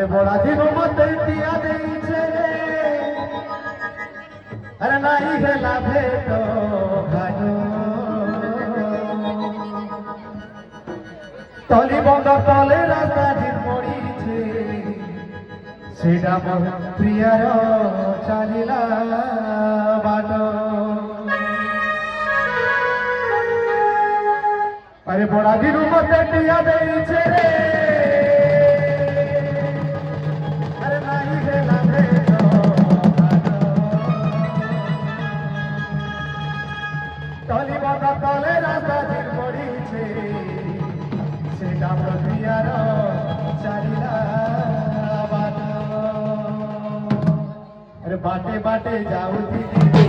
अरे बड़ा दिन मत दिया देइछे रे अरे नाही गेला भेटो भालो तली बंद तले रास्ता दिन पड़ीछे सेटा मोर प्रियार चालिला बाटो अरे बड़ा दिन मत दिया देइछे रे अरे नाही गेला भेटो तली बंद तले रास्ता दिन पड़ीछे सेटा मोर प्रियार चालिला बाटो अरे बाटे बाटे जाऊ दीदी